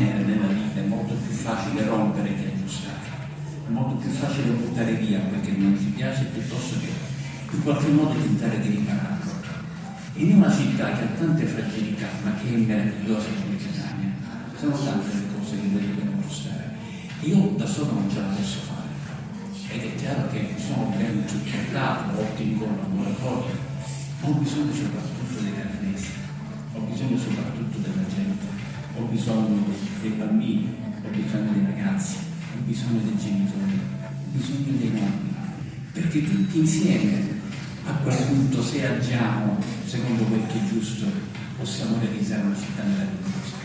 genere nella vita è molto più facile rompere che aggiustare, è molto più facile buttare via quel che non ci piace piuttosto che in qualche modo tentare di ripararlo. In una città che ha tante fragilità ma che è meravigliosa come Catania, sono tante le cose che noi dobbiamo aggiustare. Io da solo non ce la posso fare, ed è chiaro che sono ben supportato, ottimo collaboratore, ho bisogno soprattutto dei catanesi, ho bisogno soprattutto della gente, ho bisogno dei bambini, ho bisogno dei ragazzi, ho bisogno dei genitori, ho bisogno dei nonni, perché tutti insieme a quel punto, se agiamo secondo quel che è giusto, possiamo realizzare una città meravigliosa.